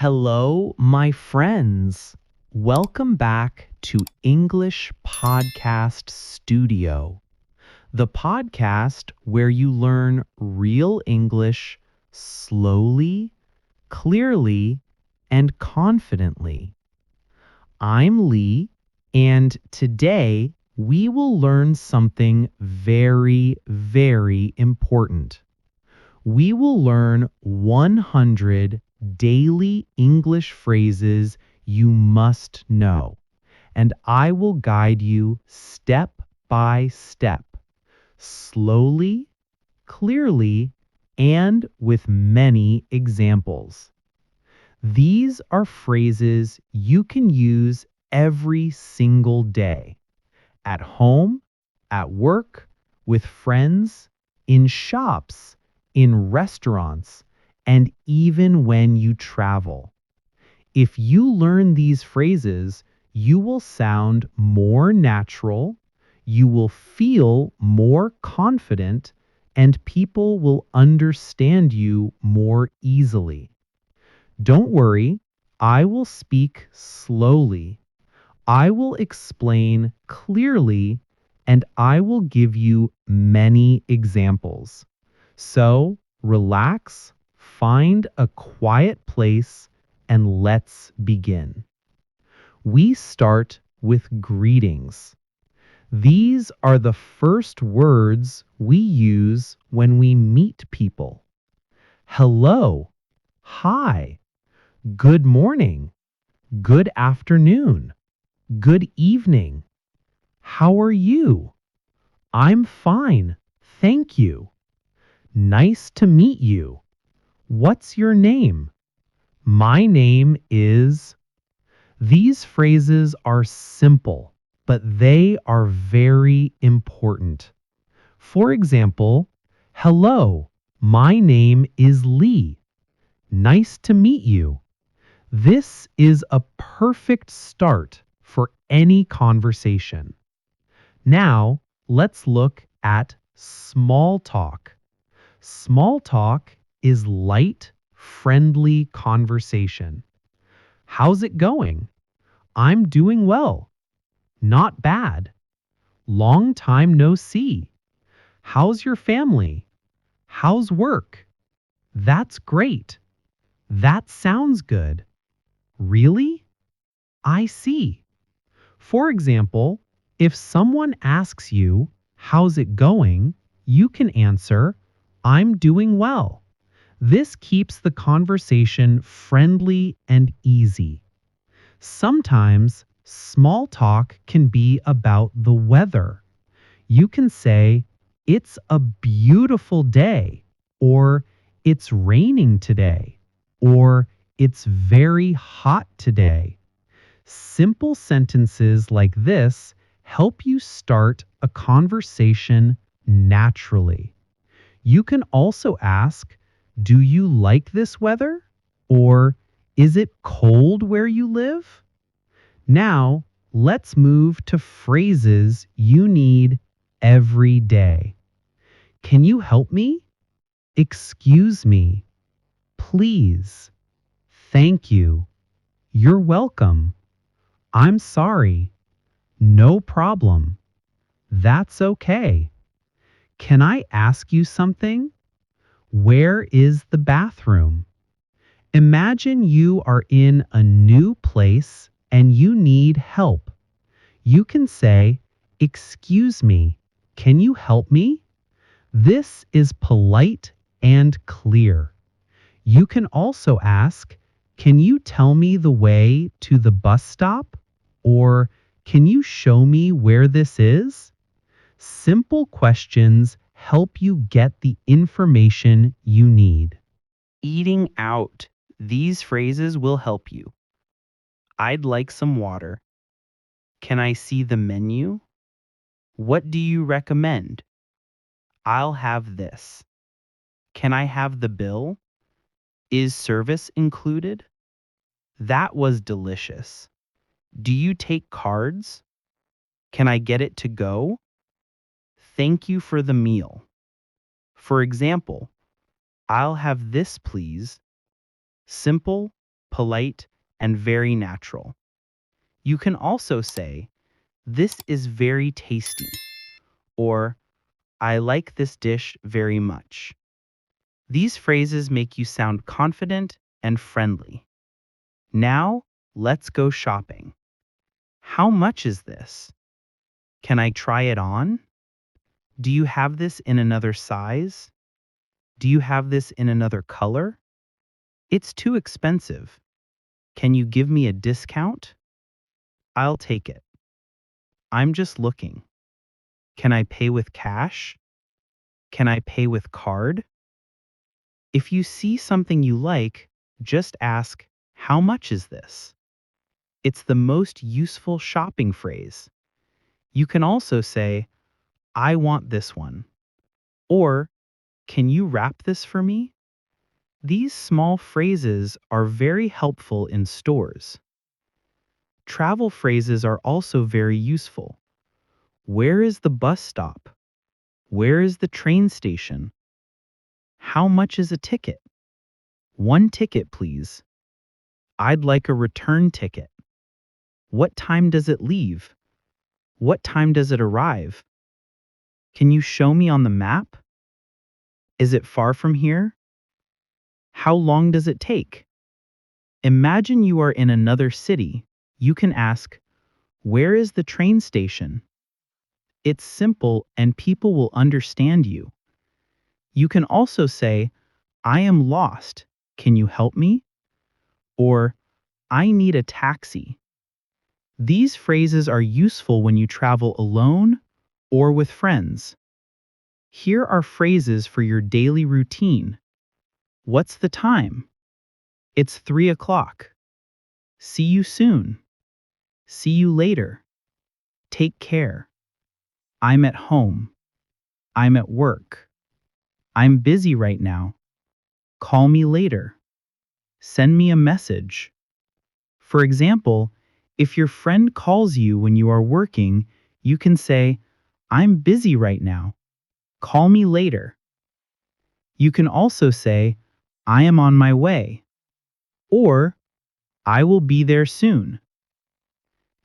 Hello, my friends. Welcome back to English Podcast Studio, the podcast where you learn real English slowly, clearly, and confidently. I'm Lee, and today we will learn something very, very important. We will learn 100 daily English phrases you must know, and I will guide you step by step, slowly, clearly, and with many examples. These are phrases you can use every single day, at home, at work, with friends, in shops, in restaurants, and even when you travel. If you learn these phrases, you will sound more natural, you will feel more confident, and people will understand you more easily. Don't worry, I will speak slowly. I will explain clearly, and I will give you many examples. So relax, find a quiet place, and let's begin. We start with greetings. These are the first words we use when we meet people. Hello, hi, good morning, good afternoon, good evening. How are you? I'm fine, thank you. Nice to meet you. What's your name? My name is. These phrases are simple, but they are very important. For example, hello, my name is Lee. Nice to meet you. This is a perfect start for any conversation. Now, let's look at small talk. Small talk is light, friendly conversation. How's it going? I'm doing well. Not bad. Long time no see. How's your family? How's work? That's great. That sounds good. Really? I see. For example, if someone asks you, how's it going? You can answer, I'm doing well. This keeps the conversation friendly and easy. Sometimes small talk can be about the weather. You can say, it's a beautiful day, or it's raining today, or it's very hot today. Simple sentences like this help you start a conversation naturally. You can also ask, do you like this weather? Or is it cold where you live? Now, let's move to phrases you need every day. Can you help me? Excuse me. Please. Thank you. You're welcome. I'm sorry. No problem. That's okay. Can I ask you something? Where is the bathroom? Imagine you are in a new place and you need help. You can say, excuse me, can you help me? This is polite and clear. You can also ask, can you tell me the way to the bus stop? Or can you show me where this is? Simple questions help you get the information you need. Eating out. These phrases will help you. I'd like some water. Can I see the menu? What do you recommend? I'll have this. Can I have the bill? Is service included? That was delicious. Do you take cards? Can I get it to go? Thank you for the meal. For example, I'll have this, please. Simple polite, and very natural. You can also say, "This is very tasty," or "I like this dish very much." These phrases make you sound confident and friendly. Now, let's go shopping. How much is this? Can I try it on? Do you have this in another size? Do you have this in another color? It's too expensive. Can you give me a discount? I'll take it. I'm just looking. Can I pay with cash? Can I pay with card? If you see something you like, just ask, "How much is this?" It's the most useful shopping phrase. You can also say, "I want this one," or "Can you wrap this for me?" These small phrases are very helpful in stores. Travel phrases are also very useful. Where is the bus stop? Where is the train station? How much is a ticket? One ticket, please. I'd like a return ticket. What time does it leave? What time does it arrive? Can you show me on the map? Is it far from here? How long does it take? Imagine you are in another city. You can ask, "Where is the train station?" It's simple and people will understand you. You can also say, "I am lost. Can you help me?" Or, "I need a taxi." These phrases are useful when you travel alone or with friends. Here are phrases for your daily routine. What's the time? It's 3 o'clock. See you soon. See you later. Take care. I'm at home. I'm at work. I'm busy right now. Call me later. Send me a message. For example, if your friend calls you when you are working, you can say, "I'm busy right now. Call me later." You can also say, "I am on my way," or "I will be there soon."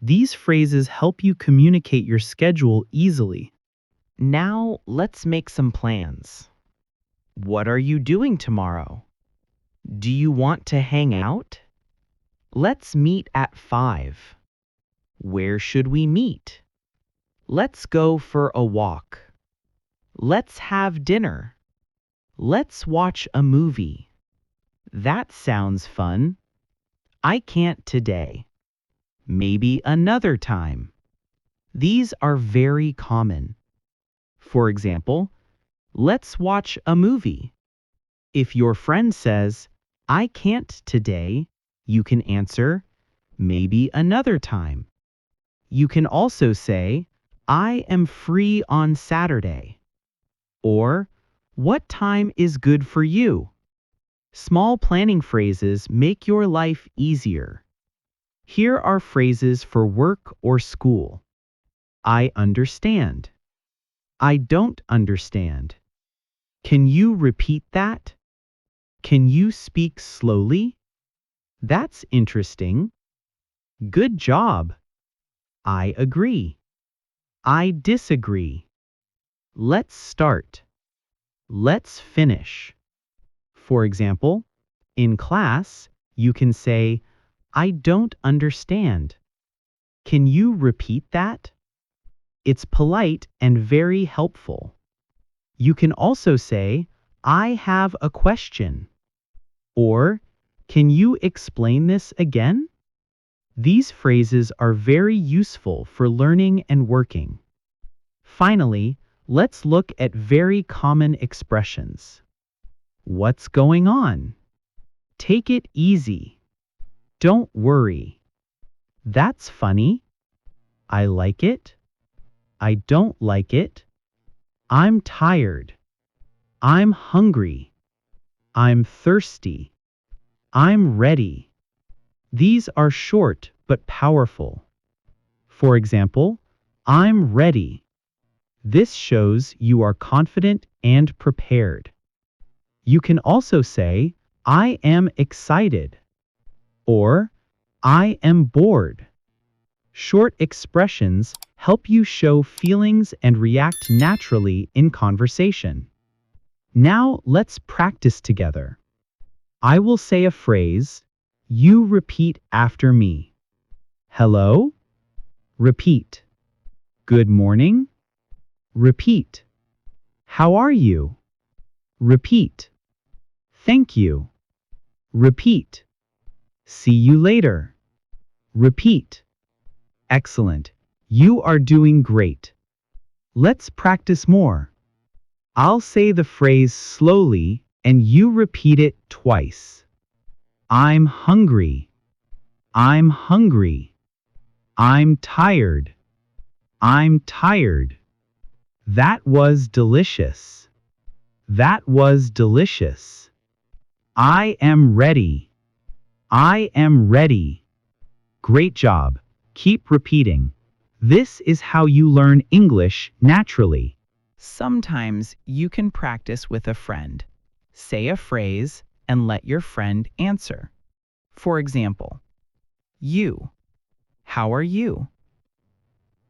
These phrases help you communicate your schedule easily. Now, let's make some plans. What are you doing tomorrow? Do you want to hang out? Let's meet at 5. Where should we meet? Let's go for a walk. Let's have dinner. Let's watch a movie. That sounds fun. I can't today. Maybe another time. These are very common. For example, let's watch a movie. If your friend says, "I can't today," you can answer, "Maybe another time." You can also say, "I am free on Saturday," or "What time is good for you?" Small planning phrases make your life easier. Here are phrases for work or school. I understand. I don't understand. Can you repeat that? Can you speak slowly? That's interesting. Good job. I agree. I disagree. Let's start. Let's finish. For example, in class, you can say, "I don't understand." Can you repeat that? It's polite and very helpful. You can also say, "I have a question," or "Can you explain this again?" These phrases are very useful for learning and working. Finally, let's look at very common expressions. What's going on? Take it easy. Don't worry. That's funny. I like it. I don't like it. I'm tired. I'm hungry. I'm thirsty. I'm ready. These are short but powerful. For example, I'm ready. This shows you are confident and prepared. You can also say, "I am excited." or I am bored. Short expressions help you show feelings and react naturally in conversation. Now let's practice together. I will say a phrase. You repeat after me. Hello? Repeat. Good morning? Repeat. How are you? Repeat. Thank you. Repeat. See you later. Repeat. Excellent. You are doing great. Let's practice more. I'll say the phrase slowly and you repeat it twice. I'm hungry. I'm hungry. I'm tired. I'm tired. That was delicious. That was delicious. I am ready. I am ready. Great job. Keep repeating. This is how you learn English naturally. Sometimes you can practice with a friend. Say a phrase and let your friend answer. For example, you. How are you?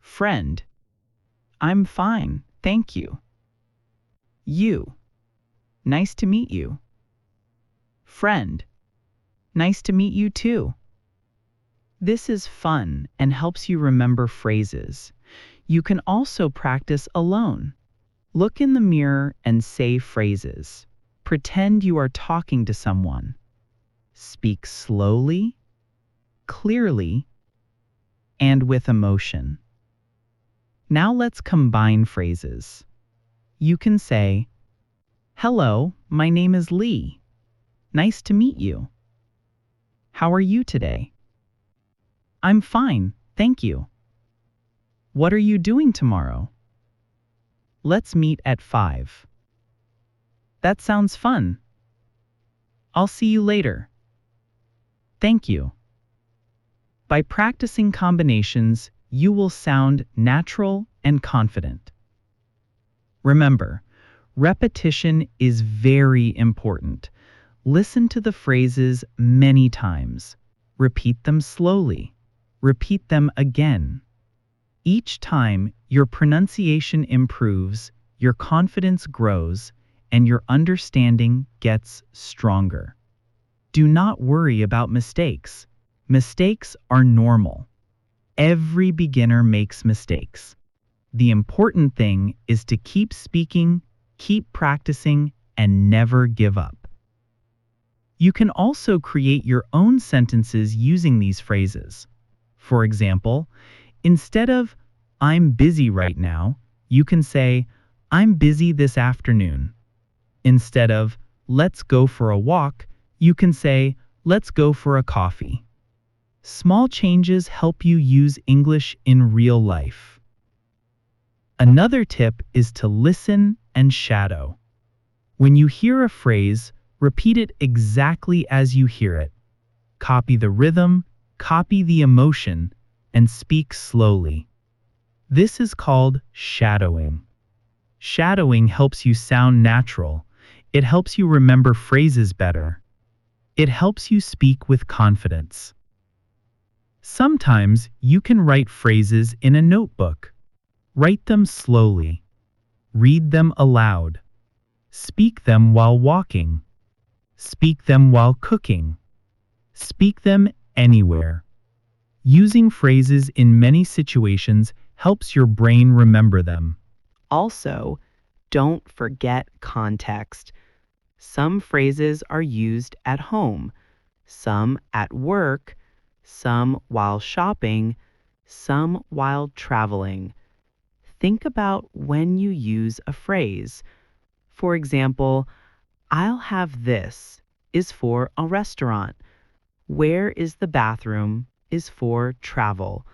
Friend. I'm fine, thank you. You. Nice to meet you. Friend. Nice to meet you too. This is fun and helps you remember phrases. You can also practice alone. Look in the mirror and say phrases. Pretend you are talking to someone. Speak slowly, clearly, and with emotion. Now let's combine phrases. You can say, hello, my name is Lee. Nice to meet you. How are you today? I'm fine, thank you. What are you doing tomorrow? Let's meet at 5. That sounds fun. I'll see you later. Thank you. By practicing combinations, you will sound natural and confident. Remember, repetition is very important. Listen to the phrases many times. Repeat them slowly. Repeat them again. Each time, your pronunciation improves, your confidence grows, and your understanding gets stronger. Do not worry about mistakes. Mistakes are normal. Every beginner makes mistakes. The important thing is to keep speaking, keep practicing, and never give up. You can also create your own sentences using these phrases. For example, instead of I'm busy right now, you can say I'm busy this afternoon. Instead of let's go for a walk, you can say let's go for a coffee. Small changes help you use English in real life. Another tip is to listen and shadow. When you hear a phrase, repeat it exactly as you hear it. Copy the rhythm, copy the emotion, and speak slowly. This is called shadowing. Shadowing helps you sound natural. It helps you remember phrases better. It helps you speak with confidence. Sometimes you can write phrases in a notebook. Write them slowly. Read them aloud. Speak them while walking. Speak them while cooking. Speak them anywhere. Using phrases in many situations helps your brain remember them. Also, don't forget context. Some phrases are used at home, some at work, some while shopping, some while traveling. Think about when you use a phrase. For example, I'll have this is for a restaurant. Where is the bathroom is for travel.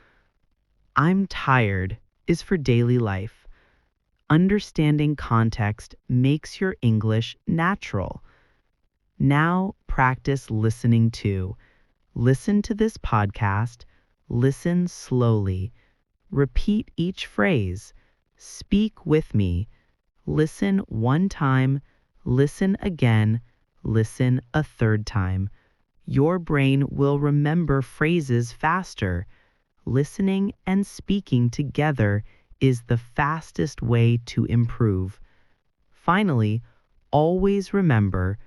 I'm tired is for daily life. Understanding context makes your English natural. Now practice listening too. Listen to this podcast. Listen slowly. Repeat each phrase. Speak with me. Listen one time. Listen again. Listen a third time. Your brain will remember phrases faster. Listening and speaking together is the fastest way to improve. Finally, always remember,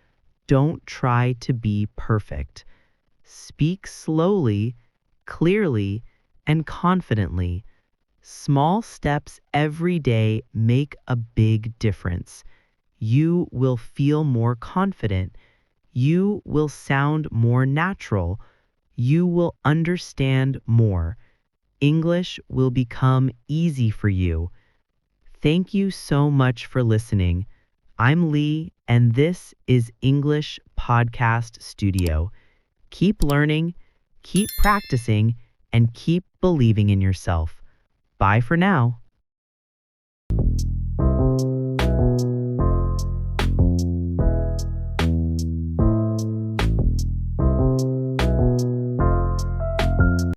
don't try to be perfect. Speak slowly, clearly, and confidently. Small steps every day make a big difference. You will feel more confident. You will sound more natural. You will understand more. English will become easy for you. Thank you so much for listening. I'm Lee, and this is English Podcast Studio. Keep learning, keep practicing, and keep believing in yourself. Bye for now.